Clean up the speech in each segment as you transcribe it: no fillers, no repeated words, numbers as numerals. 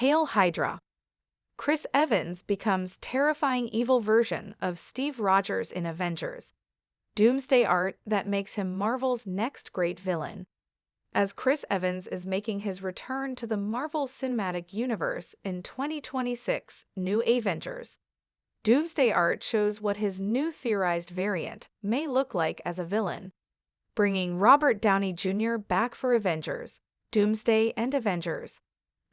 Hail Hydra! Chris Evans becomes terrifying evil version of Steve Rogers in Avengers. Doomsday art that makes him Marvel's next great villain. As Chris Evans is making his return to the Marvel Cinematic Universe in 2026 New Avengers, Doomsday art shows what his new theorized variant may look like as a villain, bringing Robert Downey Jr. back for Avengers, Doomsday and Avengers.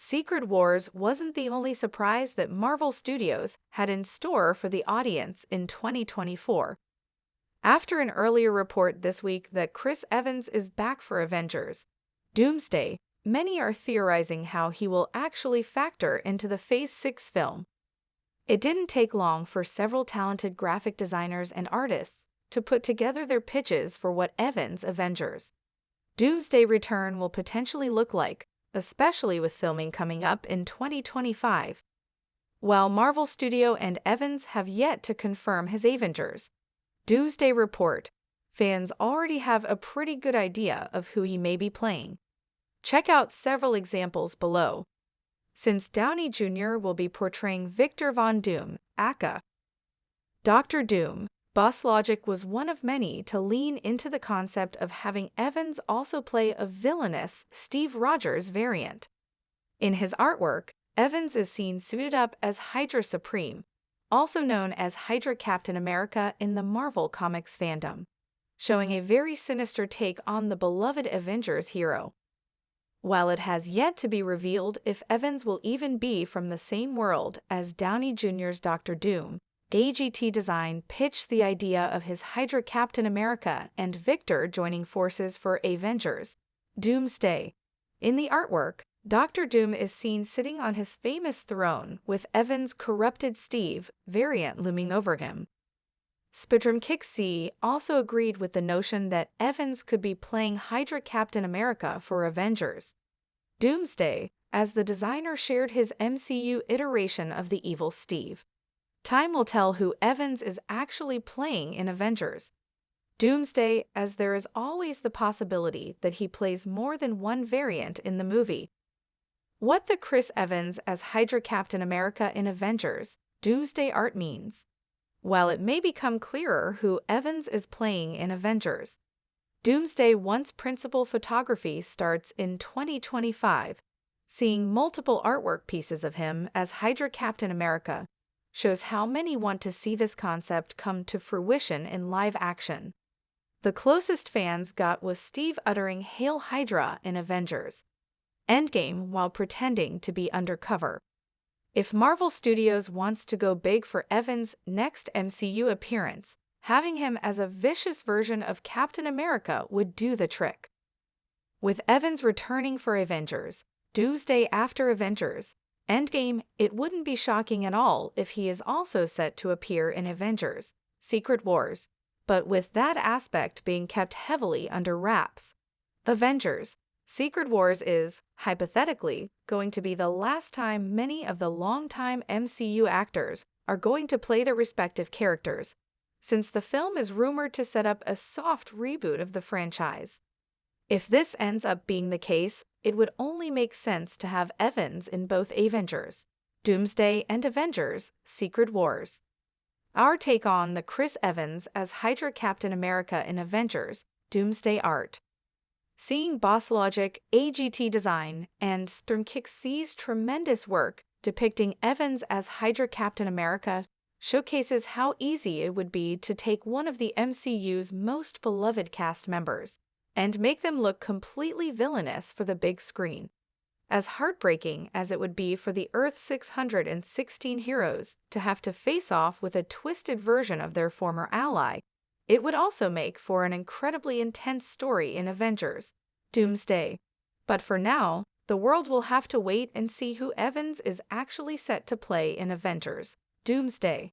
Secret Wars wasn't the only surprise that Marvel Studios had in store for the audience in 2024. After an earlier report this week that Chris Evans is back for Avengers, Doomsday, many are theorizing how he will actually factor into the Phase 6 film. It didn't take long for several talented graphic designers and artists to put together their pitches for what Evans' Avengers Doomsday return will potentially look like, especially with filming coming up in 2025. While Marvel Studio and Evans have yet to confirm his Avengers Doomsday report, fans already have a pretty good idea of who he may be playing. Check out several examples below. Since Downey Jr. will be portraying Victor Von Doom, aka Dr. Doom, Boss Logic was one of many to lean into the concept of having Evans also play a villainous Steve Rogers variant. In his artwork, Evans is seen suited up as Hydra Supreme, also known as Hydra Captain America in the Marvel Comics fandom, showing a very sinister take on the beloved Avengers hero. While it has yet to be revealed if Evans will even be from the same world as Downey Jr.'s Dr. Doom, AGT Design pitched the idea of his Hydra Captain America and Victor joining forces for Avengers Doomsday. In the artwork, Dr. Doom is seen sitting on his famous throne with Evans' corrupted Steve variant looming over him. Spitrum also agreed with the notion that Evans could be playing Hydra Captain America for Avengers Doomsday, as the designer shared his MCU iteration of the evil Steve. Time will tell who Evans is actually playing in Avengers Doomsday, as there is always the possibility that he plays more than one variant in the movie. What the Chris Evans as Hydra Captain America in Avengers Doomsday art means. While it may become clearer who Evans is playing in Avengers Doomsday once principal photography starts in 2025, seeing multiple artwork pieces of him as Hydra Captain America shows how many want to see this concept come to fruition in live action. The closest fans got was Steve uttering Hail Hydra in Avengers Endgame while pretending to be undercover. If Marvel Studios wants to go big for Evans' next MCU appearance, having him as a vicious version of Captain America would do the trick. With Evans returning for Avengers Doomsday after Avengers Endgame, it wouldn't be shocking at all if he is also set to appear in Avengers Secret Wars, but with that aspect being kept heavily under wraps. Avengers Secret Wars is, hypothetically, going to be the last time many of the longtime MCU actors are going to play their respective characters, since the film is rumored to set up a soft reboot of the franchise. If this ends up being the case, it would only make sense to have Evans in both Avengers Doomsday and Avengers Secret Wars. Our take on the Chris Evans as Hydra Captain America in Avengers Doomsday art. Seeing Boss Logic, AGT Design, and Spitrum tremendous work depicting Evans as Hydra Captain America showcases how easy it would be to take one of the MCU's most beloved cast members and make them look completely villainous for the big screen. As heartbreaking as it would be for the Earth's 616 heroes to have to face off with a twisted version of their former ally, it would also make for an incredibly intense story in Avengers Doomsday. But for now, the world will have to wait and see who Evans is actually set to play in Avengers Doomsday.